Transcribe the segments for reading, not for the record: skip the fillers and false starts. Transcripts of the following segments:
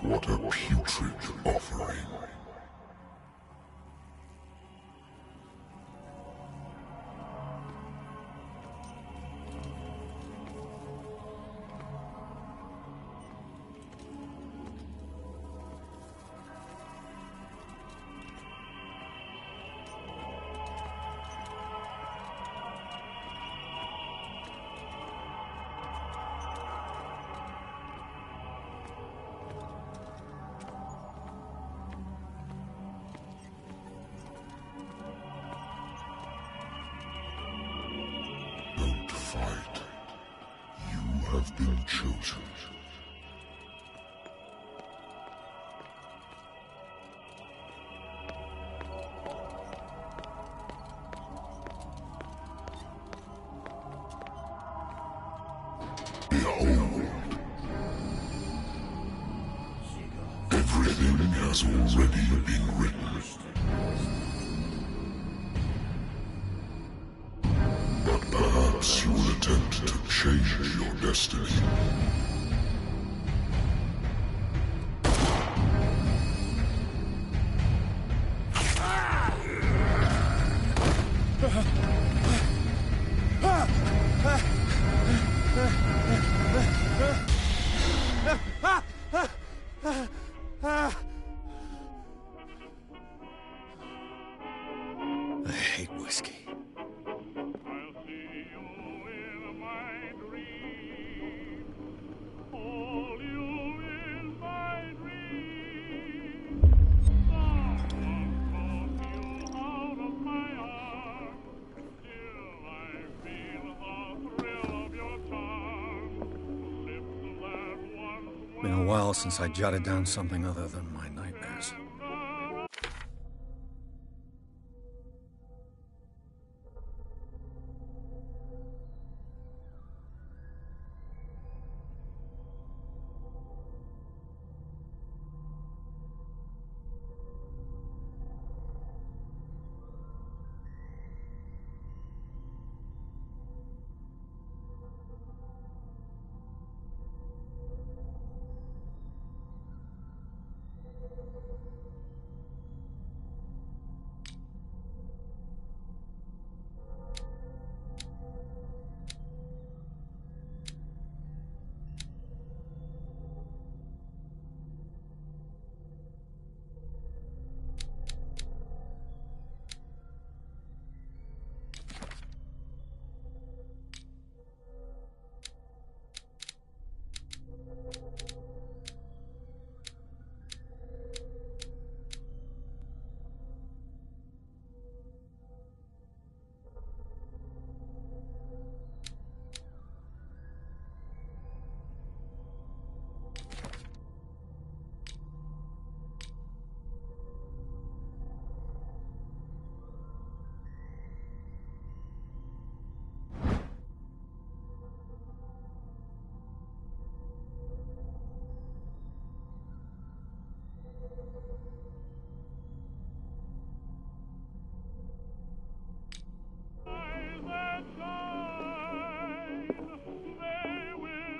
What a putrid offering. Don't fight. You have been chosen. Behold. Everything has already been written. But perhaps you will attempt to change your destiny. I hate whiskey. Been a while since I jotted down something other than my nightmares.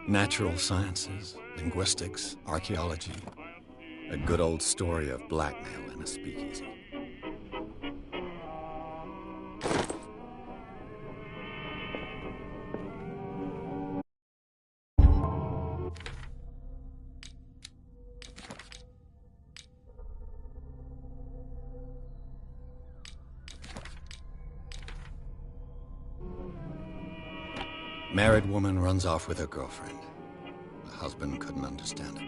Natural sciences, linguistics, archaeology. A good old story of blackmail in a speakeasy. Married woman runs off with her girlfriend. The husband couldn't understand it.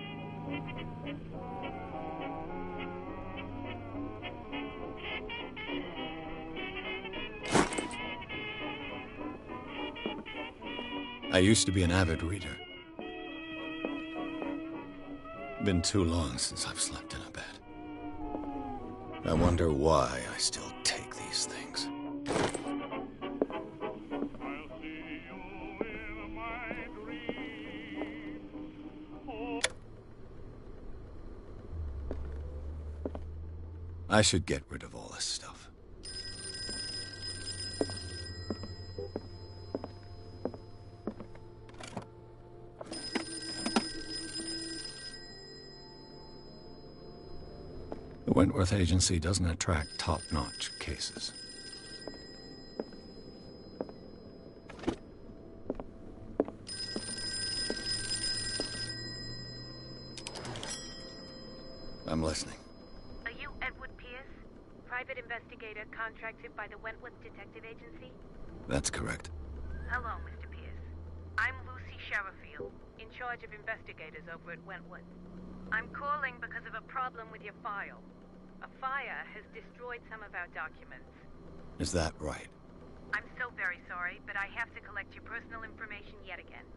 I used to be an avid reader. Been too long since I've slept in a bed. I wonder why I still take these things. I should get rid of all this stuff. The Wentworth Agency doesn't attract top-notch cases. I'm listening. Are you Edward Pierce, private investigator contracted by the Wentworth Detective Agency? That's correct. Hello, Mr. Pierce. I'm Lucy Sherifield, in charge of investigators over at Wentworth. I'm calling because of a problem with your file. A fire has destroyed some of our documents. Is that right? I'm so very sorry, but I have to collect your personal information yet again.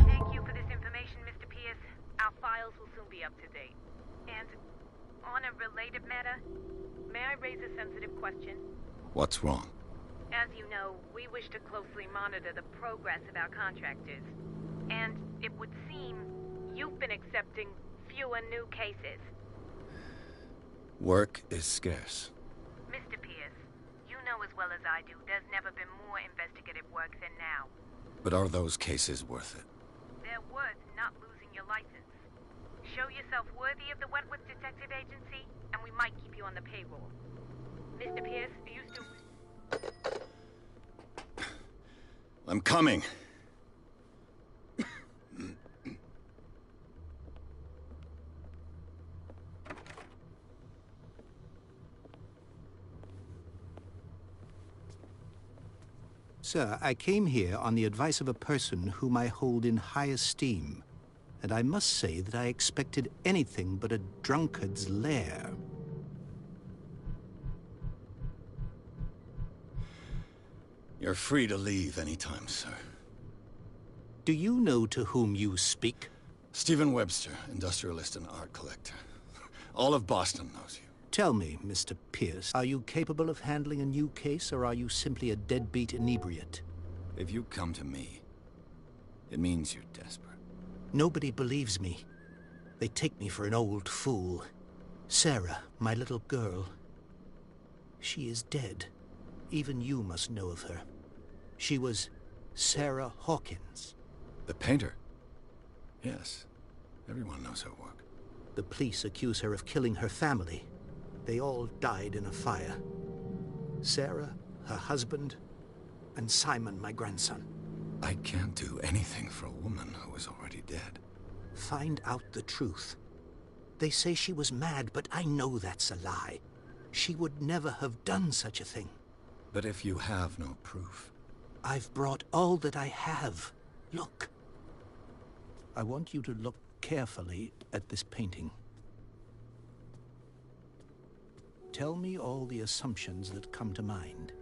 Thank you for this information, Mr. Pierce. Our files will soon be up to date. And on a related matter, may I raise a sensitive question? What's wrong? As you know, we wish to closely monitor the progress of our contractors. And it would seem you've been accepting fewer new cases. Work is scarce. Mr. Pierce, you know as well as I do, there's never been more investigative work than now. But are those cases worth it? They're worth not losing your license. Show yourself worthy of the Wentworth Detective Agency, and we might keep you on the payroll. Mr. Pierce, are you still... I'm coming. Sir, I came here on the advice of a person whom I hold in high esteem, and I must say that I expected anything but a drunkard's lair. You're free to leave anytime, sir. Do you know to whom you speak? Stephen Webster, industrialist and art collector. All of Boston knows you. Tell me, Mr. Pierce, are you capable of handling a new case, or are you simply a deadbeat inebriate? If you come to me, it means you're desperate. Nobody believes me. They take me for an old fool. Sarah, my little girl, she is dead. Even you must know of her. She was Sarah Hawkins. The painter? Yes. Everyone knows her work. The police accuse her of killing her family. They all died in a fire. Sarah, her husband, and Simon, my grandson. I can't do anything for a woman who is already dead. Find out the truth. They say she was mad, but I know that's a lie. She would never have done such a thing. But if you have no proof... I've brought all that I have. Look. I want you to look carefully at this painting. Tell me all the assumptions that come to mind.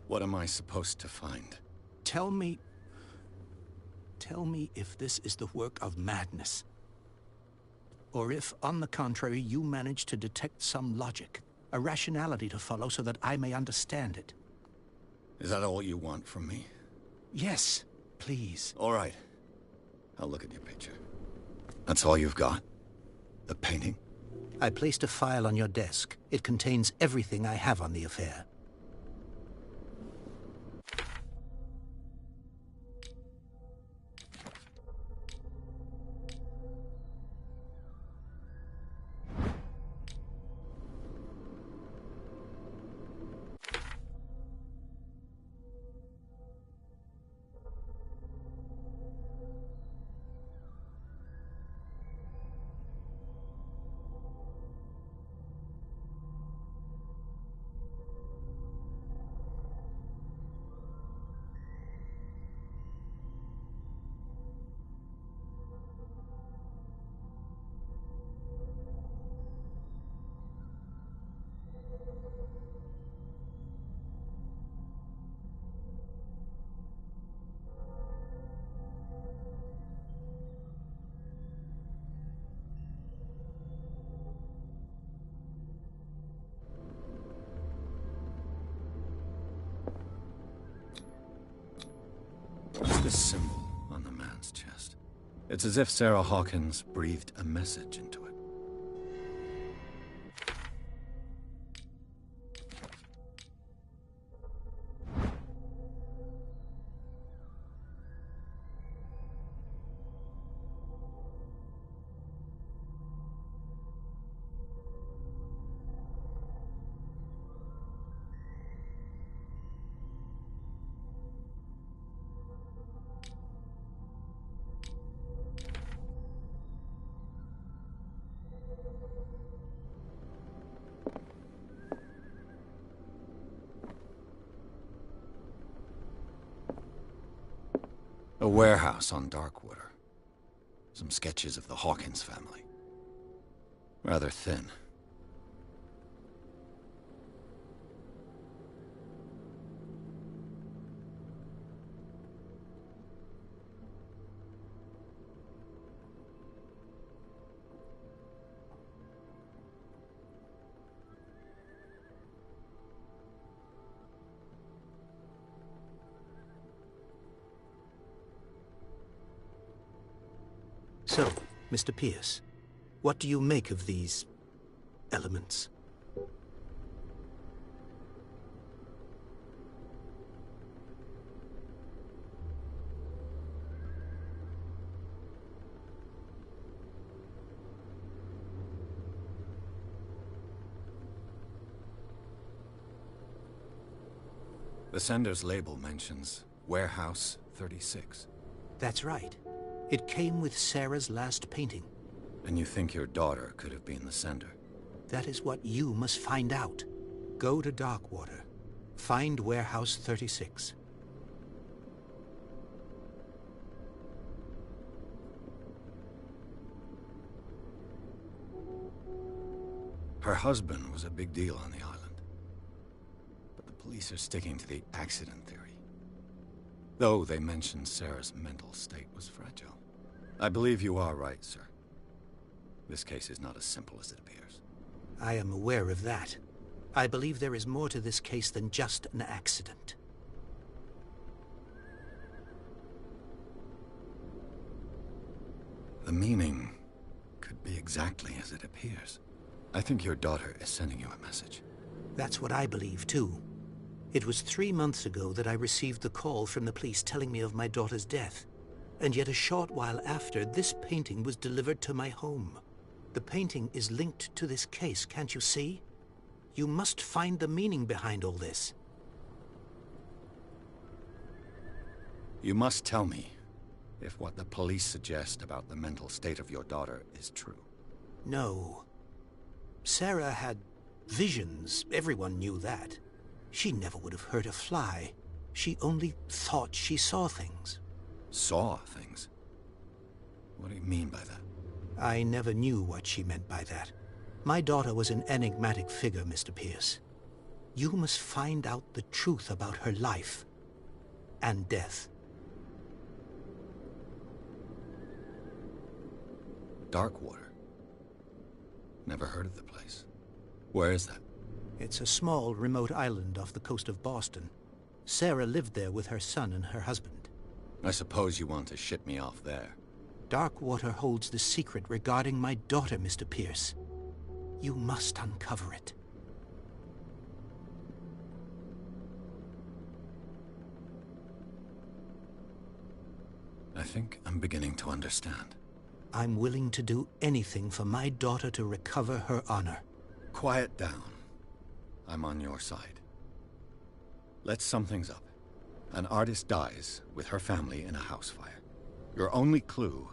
What am I supposed to find? Tell me if this is the work of madness. Or if, on the contrary, you manage to detect some logic, a rationality to follow so that I may understand it. Is that all you want from me? Yes, please. All right. I'll look at your picture. That's all you've got? The painting? I placed a file on your desk. It contains everything I have on the affair. What's this symbol on the man's chest? It's as if Sarah Hawkins breathed a message into it. A warehouse on Darkwater. Some sketches of the Hawkins family. Rather thin. So, Mr. Pierce, what do you make of these elements? The sender's label mentions Warehouse 36. That's right. It came with Sarah's last painting. And you think your daughter could have been the sender? That is what you must find out. Go to Darkwater. Find Warehouse 36. Her husband was a big deal on the island. But the police are sticking to the accident theory. Though they mentioned Sarah's mental state was fragile. I believe you are right, sir. This case is not as simple as it appears. I am aware of that. I believe there is more to this case than just an accident. The meaning could be exactly as it appears. I think your daughter is sending you a message. That's what I believe, too. It was 3 months ago that I received the call from the police telling me of my daughter's death. And yet a short while after, this painting was delivered to my home. The painting is linked to this case, can't you see? You must find the meaning behind all this. You must tell me if what the police suggest about the mental state of your daughter is true. No. Sarah had visions. Everyone knew that. She never would have hurt a fly. She only thought she saw things. Saw things? What do you mean by that? I never knew what she meant by that. My daughter was an enigmatic figure, Mr. Pierce. You must find out the truth about her life and death. Darkwater? Never heard of the place. Where is that? It's a small, remote island off the coast of Boston. Sarah lived there with her son and her husband. I suppose you want to ship me off there. Darkwater holds the secret regarding my daughter, Mr. Pierce. You must uncover it. I think I'm beginning to understand. I'm willing to do anything for my daughter to recover her honor. Quiet down. I'm on your side. Let's sum things up. An artist dies with her family in a house fire. Your only clue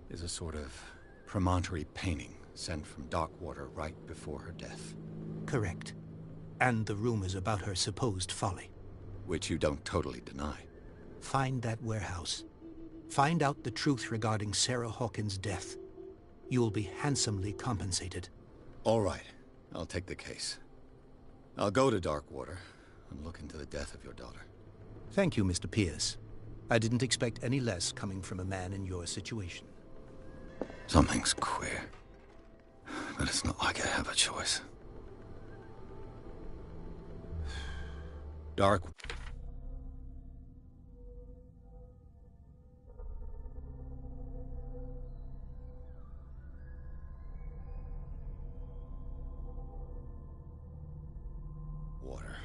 is a sort of promontory painting sent from Darkwater right before her death. Correct. And the rumors about her supposed folly. Which you don't totally deny. Find that warehouse. Find out the truth regarding Sarah Hawkins' death. You'll be handsomely compensated. All right. I'll take the case. I'll go to Darkwater and look into the death of your daughter. Thank you, Mr. Pierce. I didn't expect any less coming from a man in your situation. Something's queer. But it's not like I have a choice. Dark... Water.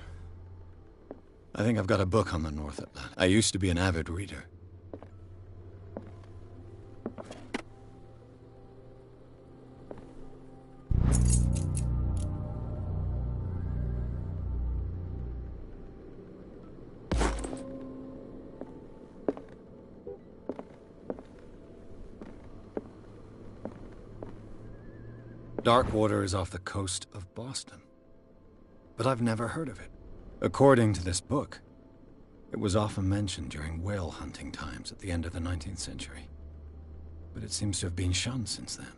I think I've got a book on the North Atlantic. I used to be an avid reader. Darkwater is off the coast of Boston. But I've never heard of it. According to this book, it was often mentioned during whale hunting times at the end of the 19th century. But it seems to have been shunned since then.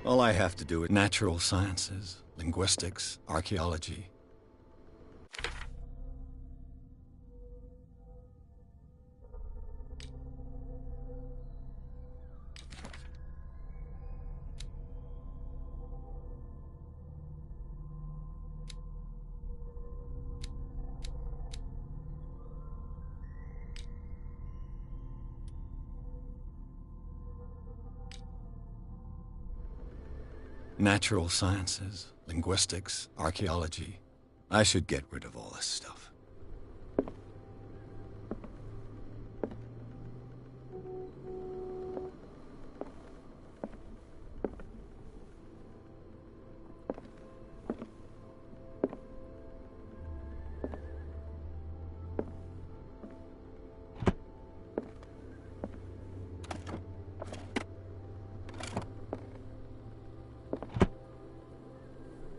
All I have to do is natural sciences, linguistics, archaeology. Natural sciences, linguistics, archaeology. I should get rid of all this stuff.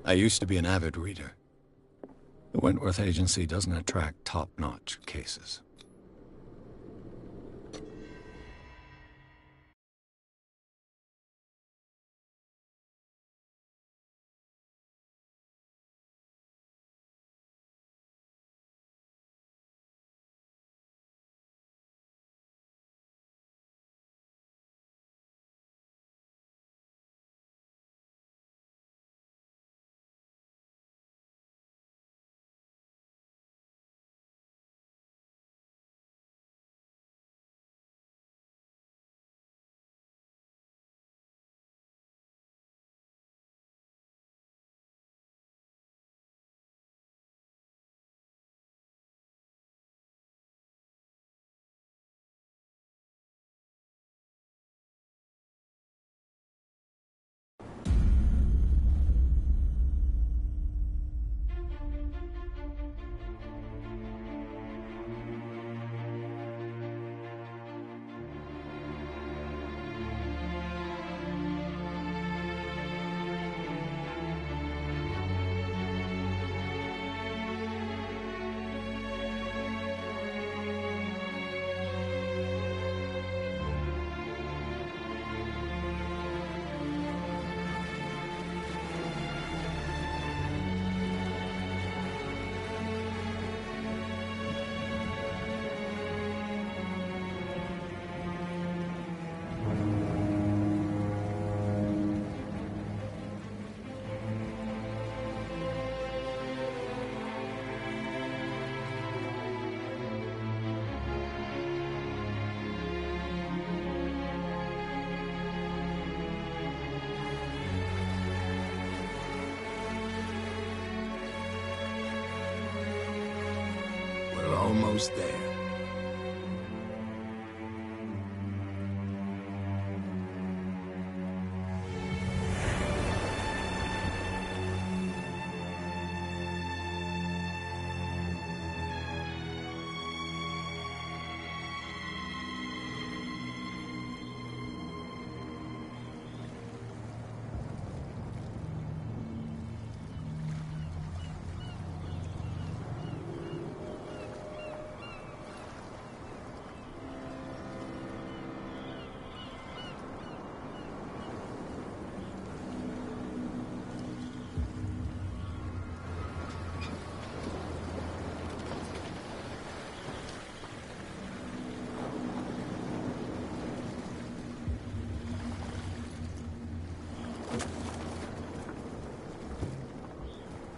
I used to be an avid reader. The Wentworth Agency doesn't attract top-notch cases. almost there.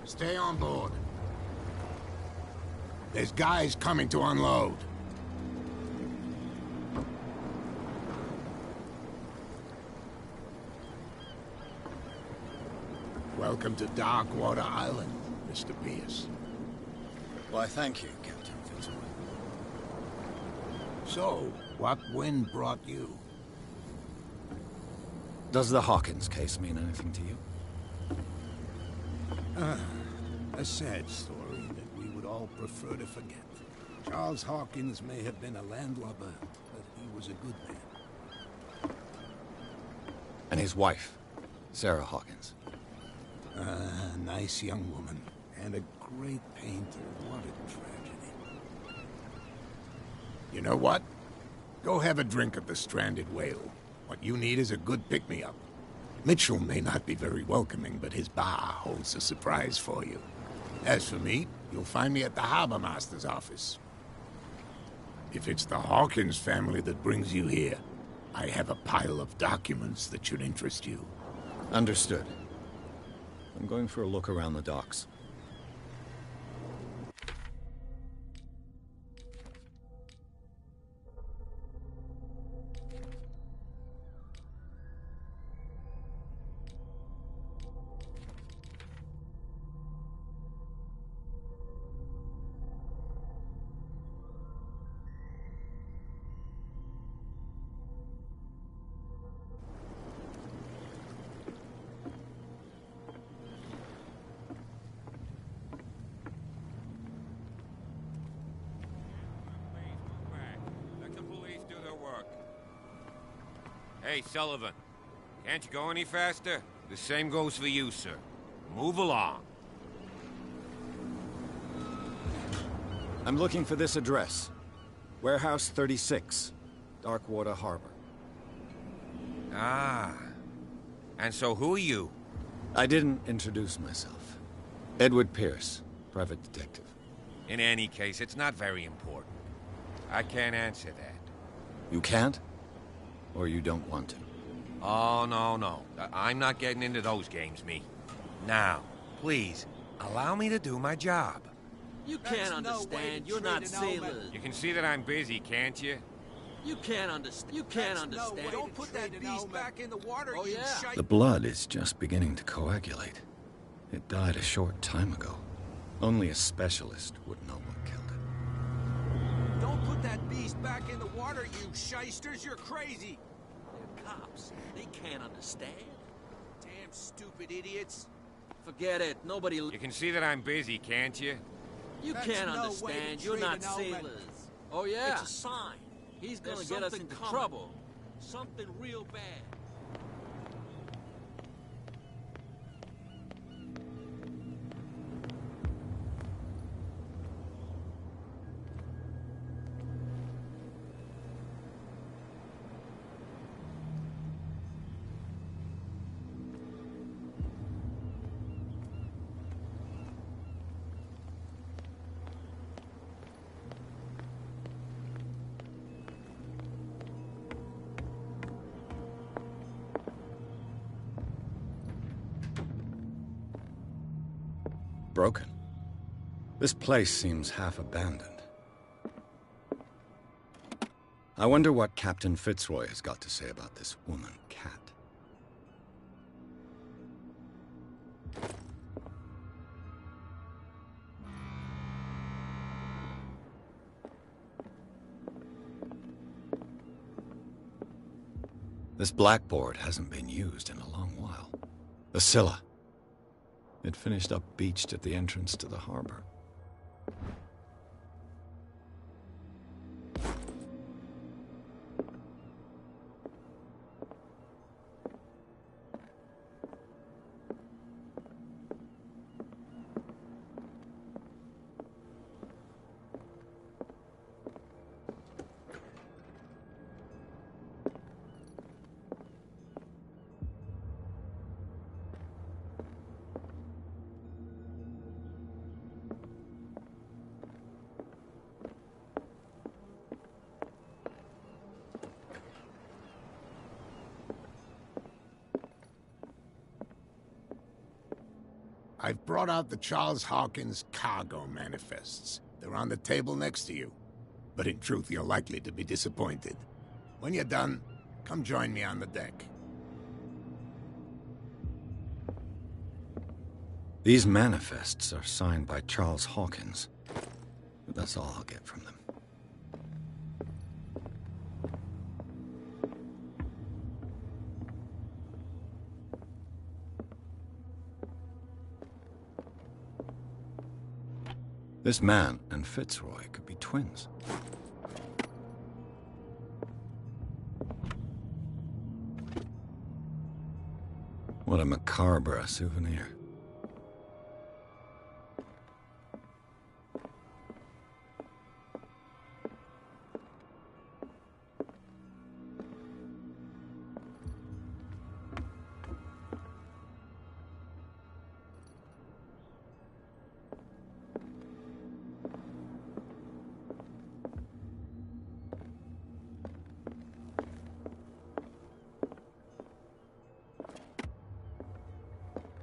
Stay on board. There's guys coming to unload. Welcome to Darkwater Island, Mr. Pierce. Why, thank you, Captain Fitzroy. So, what wind brought you? Does the Hawkins case mean anything to you? A sad story that we would all prefer to forget. Charles Hawkins may have been a landlubber, but he was a good man. And his wife, Sarah Hawkins. A nice young woman, and a great painter. What a tragedy. You know what? Go have a drink at the Stranded Whale. What you need is a good pick-me-up. Mitchell may not be very welcoming, but his bar holds a surprise for you. As for me, you'll find me at the Harbor Master's office. If it's the Hawkins family that brings you here, I have a pile of documents that should interest you. Understood. I'm going for a look around the docks. Hey, Sullivan. Can't you go any faster? The same goes for you, sir. Move along. I'm looking for this address. Warehouse 36, Darkwater Harbor. Ah. And so who are you? I didn't introduce myself. Edward Pierce, private detective. In any case, it's not very important. I can't answer that. You can't? Or you don't want to? Oh, no. I'm not getting into those games, me. Now, please, allow me to do my job. You can't understand. You're not sailors. You can see that I'm busy, can't you? You can't understand. You can't understand. Don't put that beast back in the water, Oh, you yeah. shite. The blood is just beginning to coagulate. It died a short time ago. Only a specialist would know what killed it. Don't put that beast back in the water, you shysters. You're crazy. They're cops. They can't understand. Damn stupid idiots. Forget it. Nobody... You can see that I'm busy, can't you? You That's can't no way understand. to You're treat not an omen. sailors. Oh, yeah. It's a sign. He's gonna get us something into coming. trouble. Something real bad. Broken. This place seems half abandoned. I wonder what Captain Fitzroy has got to say about this woman, Cat. This blackboard hasn't been used in a long while. The Scylla. It finished up beached at the entrance to the harbor. I've brought out the Charles Hawkins cargo manifests. They're on the table next to you. But in truth, you're likely to be disappointed. When you're done, come join me on the deck. These manifests are signed by Charles Hawkins. But that's all I'll get from them. This man and Fitzroy could be twins. What a macabre souvenir.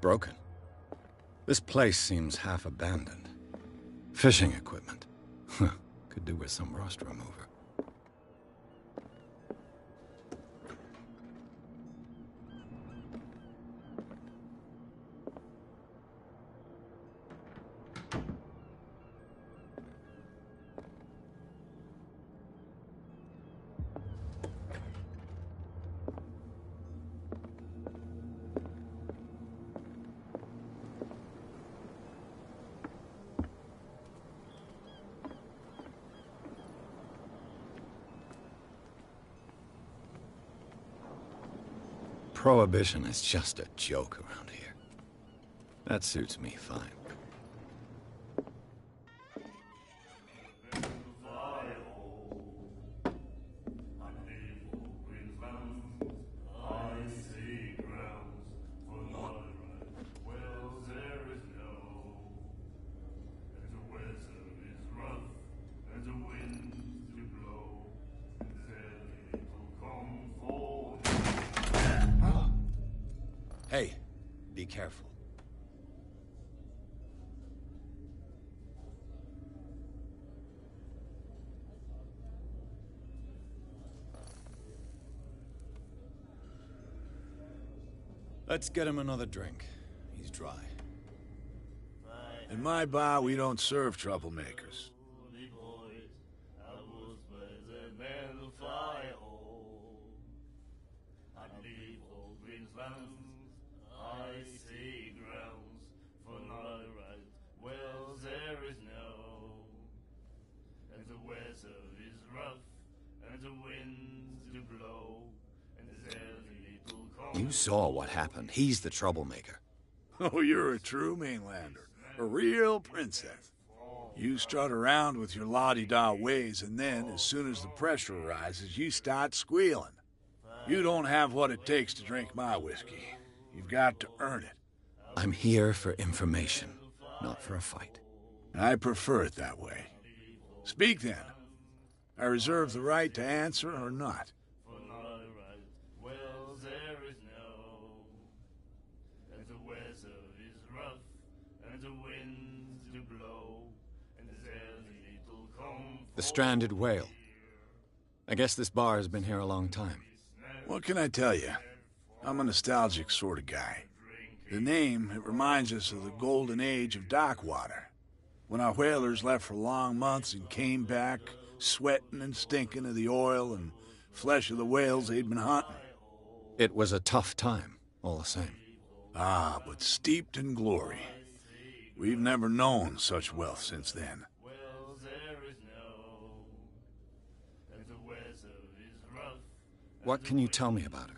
Broken. This place seems half abandoned. Fishing equipment. Could do with some rust remover. Prohibition is just a joke around here. That suits me fine. Hey, be careful. Let's get him another drink. He's dry. In my bar, we don't serve troublemakers. You saw what happened. He's the troublemaker. Oh, you're a true mainlander. A real princess. You strut around with your la-di-da ways, and then, as soon as the pressure arises, you start squealing. You don't have what it takes to drink my whiskey. You've got to earn it. I'm here for information, not for a fight. I prefer it that way. Speak then. I reserve the right to answer or not. The stranded whale. I guess this bar has been here a long time. What can I tell you? I'm a nostalgic sort of guy. The name, it reminds us of the golden age of dockwater. When our whalers left for long months and came back, sweating and stinking of the oil and flesh of the whales they'd been hunting. It was a tough time, all the same. Ah, but steeped in glory. We've never known such wealth since then. What can you tell me about her?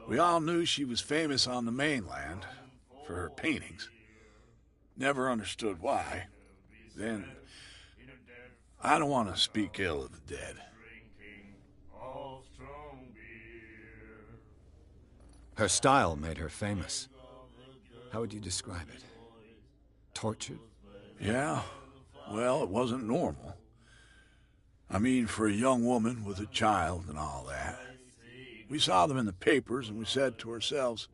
We all knew she was famous on the mainland for her paintings. Never understood why. Then, I don't want to speak ill of the dead. Her style made her famous. How would you describe it? Tortured? Yeah, well, it wasn't normal. I mean, for a young woman with a child and all that. We saw them in the papers and we said to ourselves,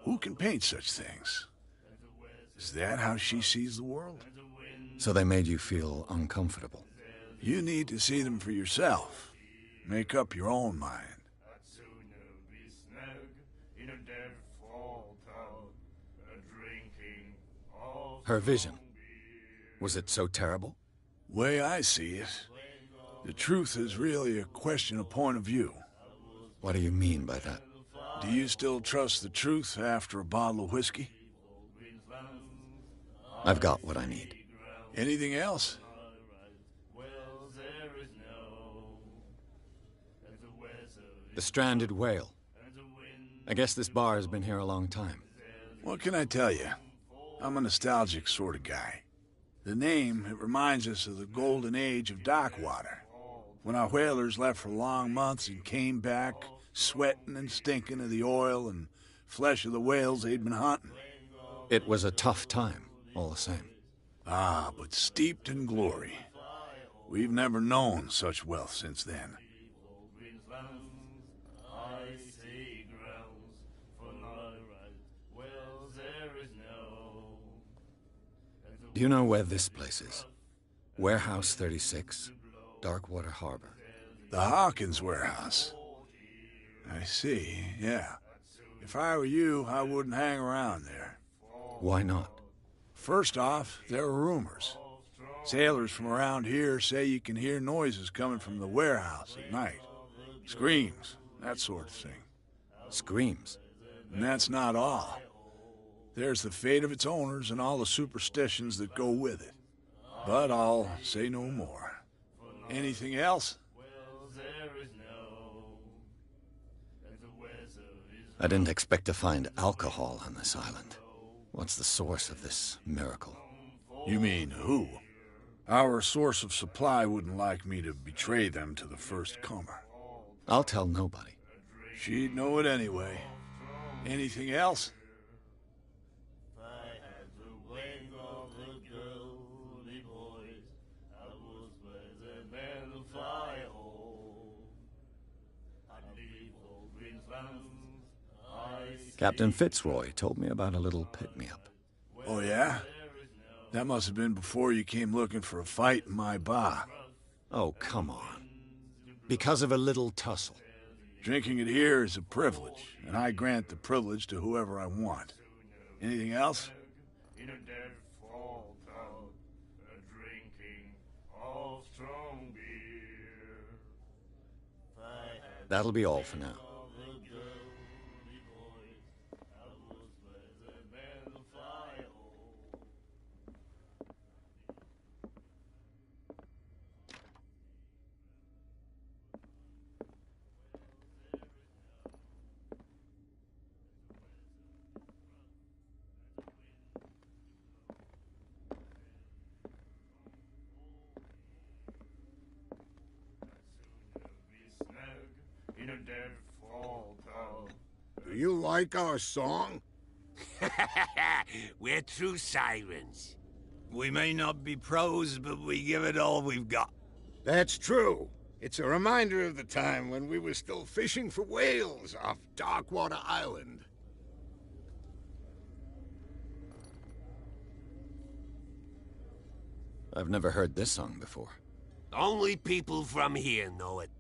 who can paint such things? Is that how she sees the world? So they made you feel uncomfortable? You need to see them for yourself. Make up your own mind. Her vision. Was it so terrible? Way I see it, the truth is really a question of point of view. What do you mean by that? Do you still trust the truth after a bottle of whiskey? I've got what I need. Anything else? The stranded whale. I guess this bar has been here a long time. What can I tell you? I'm a nostalgic sort of guy. The name, it reminds us of the golden age of dock water, when our whalers left for long months and came back sweating and stinking of the oil and flesh of the whales they'd been hunting. It was a tough time, all the same. Ah, but steeped in glory. We've never known such wealth since then. Do you know where this place is? Warehouse 36, Darkwater Harbor. The Hawkins warehouse. I see, yeah. If I were you, I wouldn't hang around there. Why not? First off, there are rumors. Sailors from around here say you can hear noises coming from the warehouse at night. Screams, that sort of thing. Screams? And that's not all. There's the fate of its owners and all the superstitions that go with it. But I'll say no more. Anything else? I didn't expect to find alcohol on this island. What's the source of this miracle? You mean who? Our source of supply wouldn't like me to betray them to the first comer. I'll tell nobody. She'd know it anyway. Anything else? Captain Fitzroy told me about a little pick-me-up. Oh, yeah? That must have been before you came looking for a fight in my bar. Oh, come on. Because of a little tussle. Drinking it here is a privilege, and I grant the privilege to whoever I want. Anything else? That'll be all for now. Do you like our song? We're true sirens. We may not be pros, but we give it all we've got. That's true. It's a reminder of the time when we were still fishing for whales off Darkwater Island. I've never heard this song before. Only people from here know it.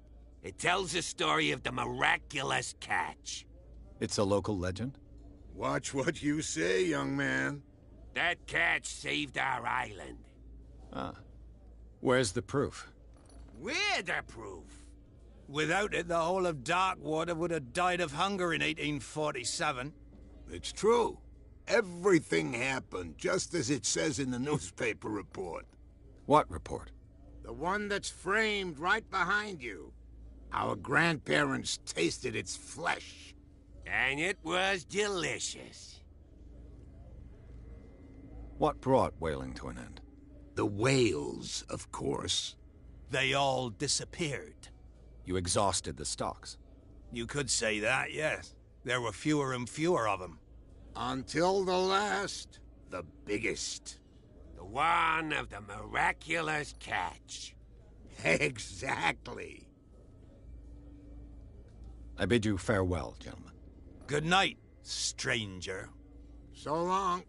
It tells the story of the miraculous catch. It's a local legend? Watch what you say, young man. That catch saved our island. Ah. Where's the proof? We're the proof. Without it, the whole of Darkwater would have died of hunger in 1847. It's true. Everything happened just as it says in the newspaper report. What report? The one that's framed right behind you. Our grandparents tasted its flesh. And it was delicious. What brought whaling to an end? The whales, of course. They all disappeared. You exhausted the stocks. You could say that, yes. There were fewer and fewer of them. Until the last, the biggest. The one of the miraculous catch. Exactly. I bid you farewell, gentlemen. Good night, stranger. So long.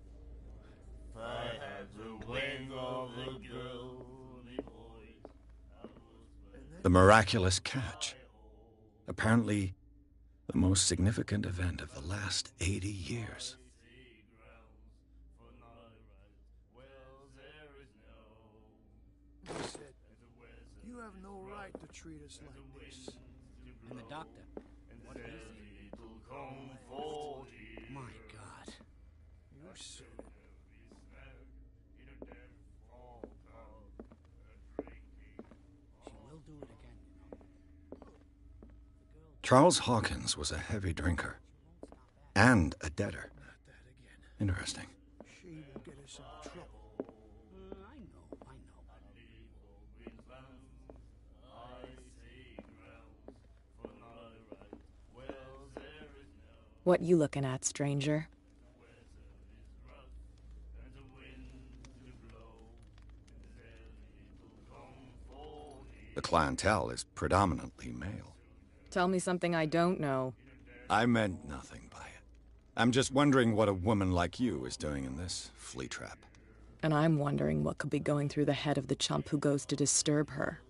If I had the wing of the girl, The miraculous catch. Apparently, the most significant event of the last 80 years. You have no right to treat us like this. And the doctor, what did he say? My God. You said it. She will do it again, you know. Charles Hawkins was a heavy drinker. And a debtor. Not that again. Interesting. She will get us in trouble. I know. What you looking at, stranger? The clientele is predominantly male. Tell me something I don't know. I meant nothing by it. I'm just wondering what a woman like you is doing in this flea trap. And I'm wondering what could be going through the head of the chump who goes to disturb her.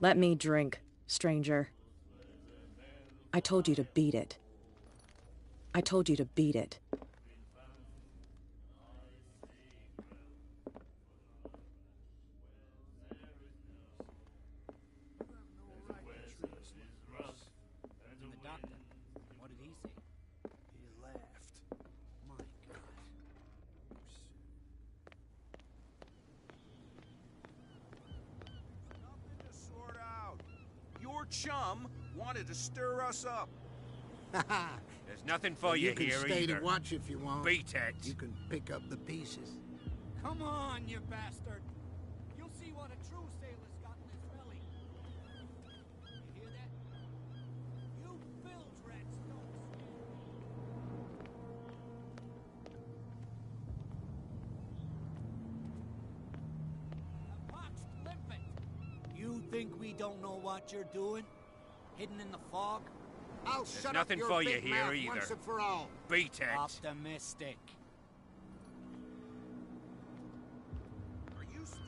Let me drink, stranger. I told you to beat it. I told you to beat it. And the doctor, what did he say? He laughed. My God. Nothing to sort out. Your chum wanted to stir us up. There's nothing for you, can here stay either. to watch if you want. Beat it. You can pick up the pieces. Come on, you bastard. You'll see what a true sailor's got in his belly. You hear that? You bilge rats don't scare. A poxed limpet. You think we don't know what you're doing? Hidden in the fog? I'll There's shut nothing up for your you big here mouth either. once and for all. Beat it. Optimistic. Are you stupid?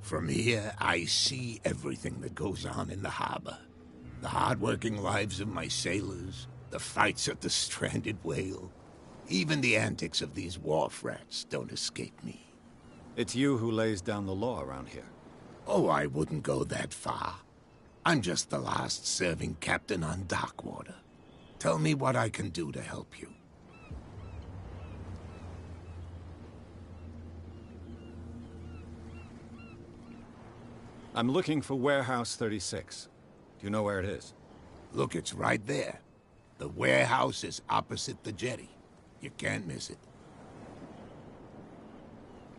From here, I see everything that goes on in the harbor. The hard-working lives of my sailors, the fights at the stranded whale. Even the antics of these wharf rats don't escape me. It's you who lays down the law around here. Oh, I wouldn't go that far. I'm just the last serving captain on Darkwater. Tell me what I can do to help you. I'm looking for Warehouse 36. Do you know where it is? Look, it's right there. The warehouse is opposite the jetty. You can't miss it.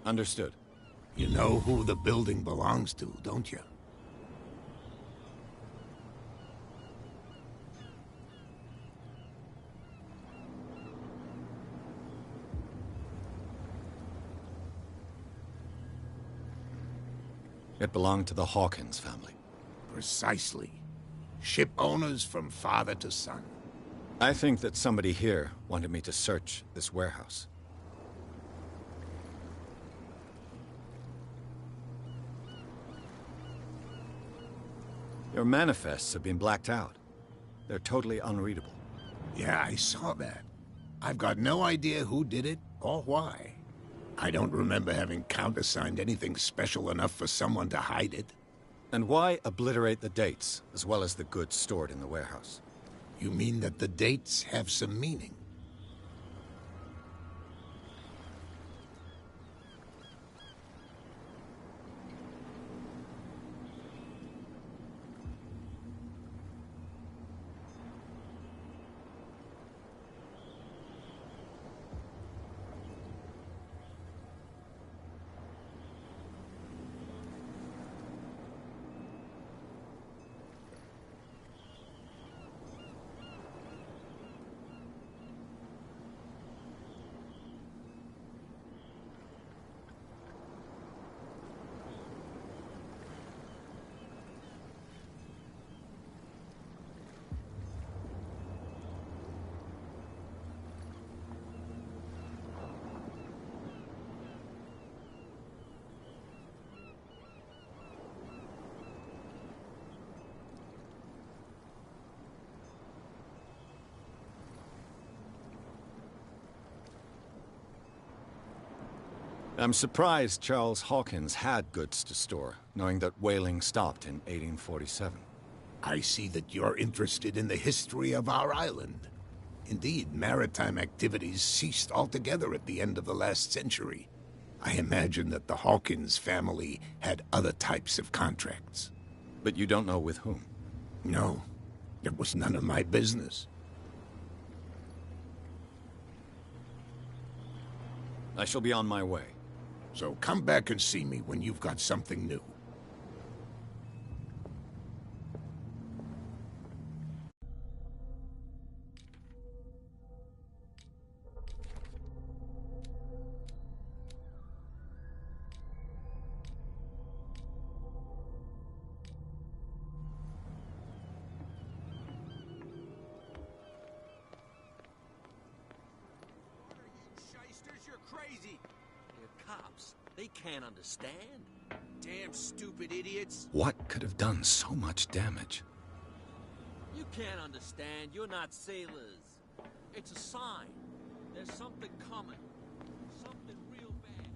Understood. You know who the building belongs to, don't you? It belonged to the Hawkins family. Precisely. Ship owners from father to son. I think that somebody here wanted me to search this warehouse. Your manifests have been blacked out. They're totally unreadable. Yeah, I saw that. I've got no idea who did it or why. I don't remember having countersigned anything special enough for someone to hide it. And why obliterate the dates, as well as the goods stored in the warehouse? You mean that the dates have some meaning? I'm surprised Charles Hawkins had goods to store, knowing that whaling stopped in 1847. I see that you're interested in the history of our island. Indeed, maritime activities ceased altogether at the end of the last century. I imagine that the Hawkins family had other types of contracts. But you don't know with whom? No, it was none of my business. I shall be on my way. So come back and see me when you've got something new. Crazy. They're cops. They can't understand. Damn stupid idiots. What could have done so much damage? You can't understand. You're not sailors. It's a sign. There's something coming. Something real bad.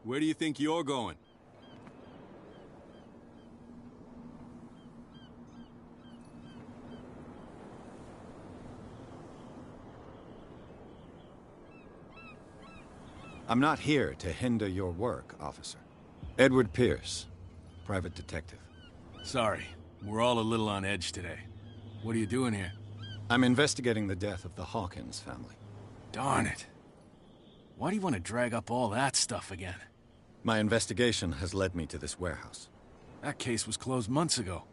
Where do you think you're going? I'm not here to hinder your work, officer. Edward Pierce, private detective. Sorry, we're all a little on edge today. What are you doing here? I'm investigating the death of the Hawkins family. Darn it. Why do you want to drag up all that stuff again? My investigation has led me to this warehouse. That case was closed months ago.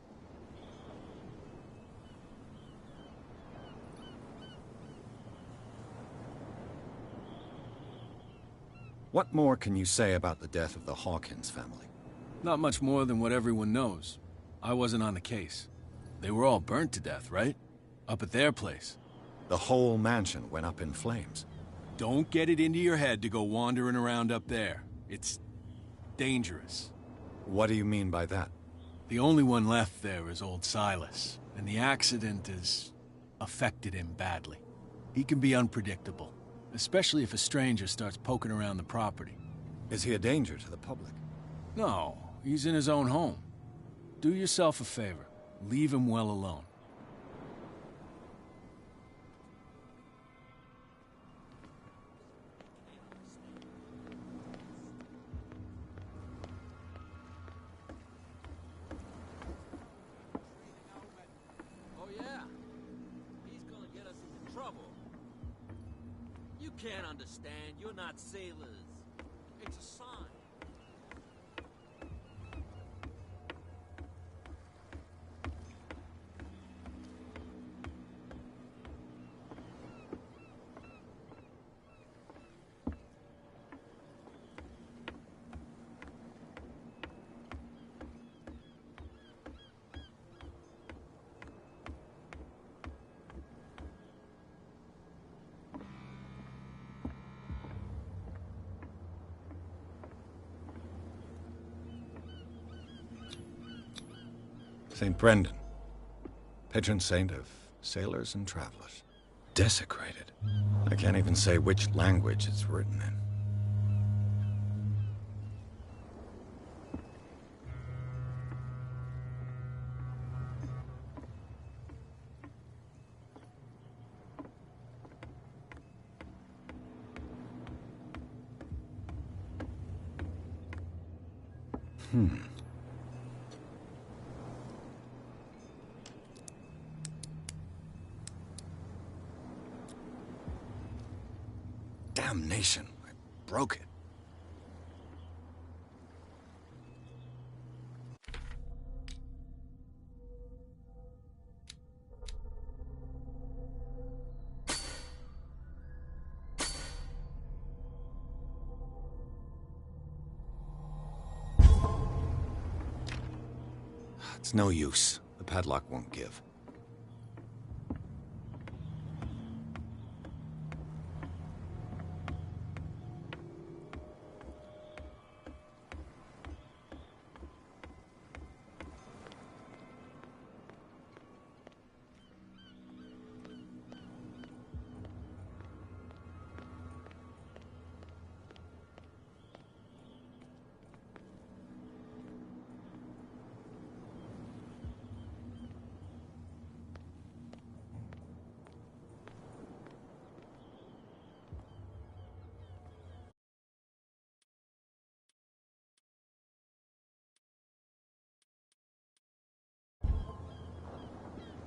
What more can you say about the death of the Hawkins family? Not much more than what everyone knows. I wasn't on the case. They were all burnt to death, right? Up at their place. The whole mansion went up in flames. Don't get it into your head to go wandering around up there. It's dangerous. What do you mean by that? The only one left there is old Silas, and the accident has affected him badly. He can be unpredictable, especially if a stranger starts poking around the property. Is he a danger to the public? No, he's in his own home. Do yourself a favor. Leave him well alone. You can't understand. You're not sailors. It's a sign. St. Brendan, patron saint of sailors and travelers. Desecrated. I can't even say which language it's written in. Damnation. I broke it. It's no use. The padlock won't give.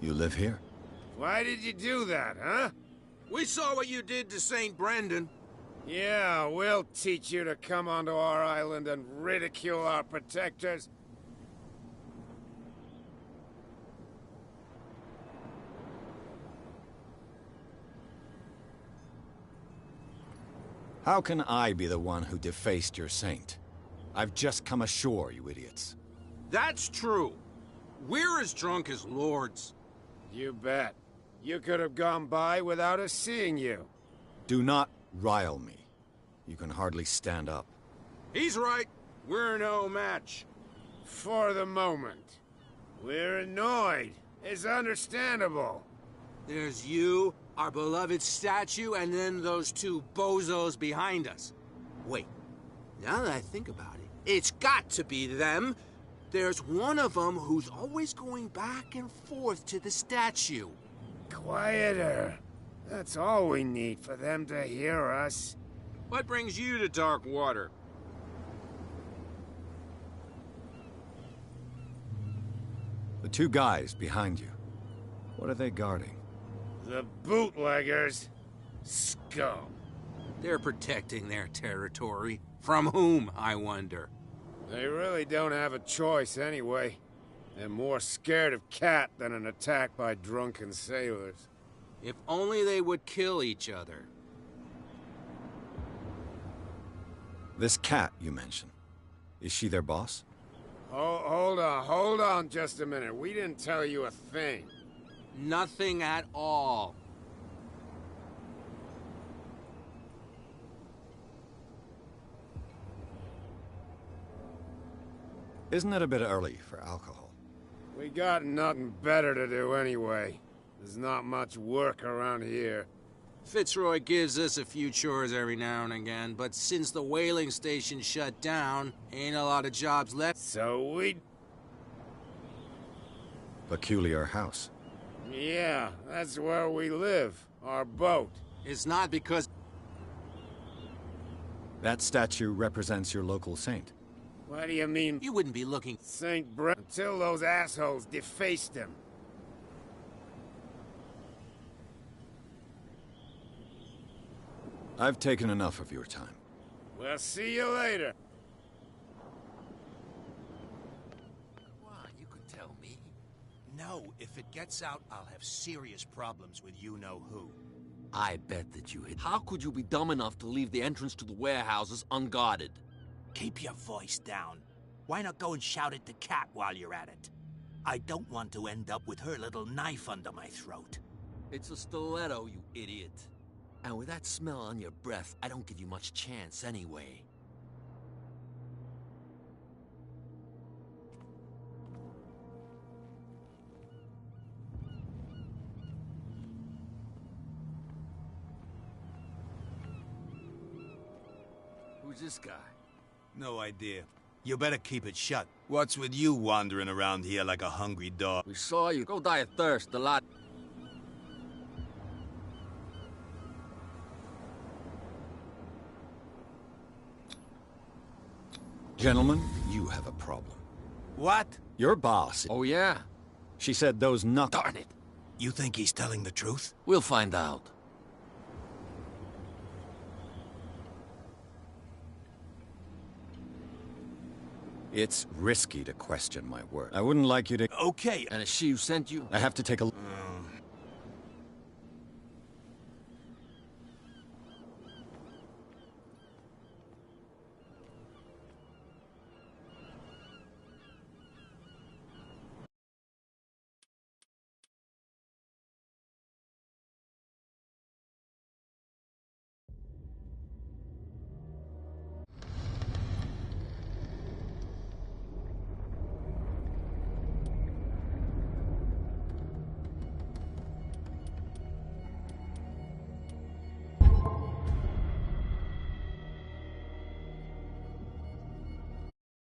You live here? Why did you do that, huh? We saw what you did to St. Brendan. Yeah, we'll teach you to come onto our island and ridicule our protectors. How can I be the one who defaced your saint? I've just come ashore, you idiots. That's true. We're as drunk as lords. You bet. You could have gone by without us seeing you. Do not rile me. You can hardly stand up. He's right. We're no match. For the moment. We're annoyed. It's understandable. There's you, our beloved statue, and then those two bozos behind us. Wait, now that I think about it, it's got to be them. There's one of them who's always going back and forth to the statue. Quieter. That's all we need for them to hear us. What brings you to dark water? The two guys behind you. What are they guarding? The bootleggers. Scum. They're protecting their territory. From whom, I wonder? They really don't have a choice anyway. They're more scared of Cat than an attack by drunken sailors. If only they would kill each other. This Cat you mentioned. Is she their boss? Oh, hold on just a minute. We didn't tell you a thing. Nothing at all. Isn't it a bit early for alcohol? We got nothing better to do anyway. There's not much work around here. Fitzroy gives us a few chores every now and again, but since the whaling station shut down, ain't a lot of jobs left. So we... Peculiar house. Yeah, that's where we live. Our boat. It's not because... That statue represents your local saint. What do you mean? You wouldn't be looking... St. Brendan, until those assholes defaced him. I've taken enough of your time. We'll see you later. Come on, you could tell me. No, if it gets out, I'll have serious problems with you-know-who. I bet that you hit. How could you be dumb enough to leave the entrance to the warehouses unguarded? Keep your voice down. Why not go and shout at the cat while you're at it? I don't want to end up with her little knife under my throat. It's a stiletto, you idiot. And with that smell on your breath, I don't give you much chance anyway. Who's this guy? No idea. You better keep it shut. What's with you wandering around here like a hungry dog? We saw you. Go die of thirst, a lot. Gentlemen, you have a problem. What? Your boss. Oh, yeah? She said those Darn it. You think he's telling the truth? We'll find out. It's risky to question my word. I wouldn't like you to... Okay. And it's she who sent you? I have to take a...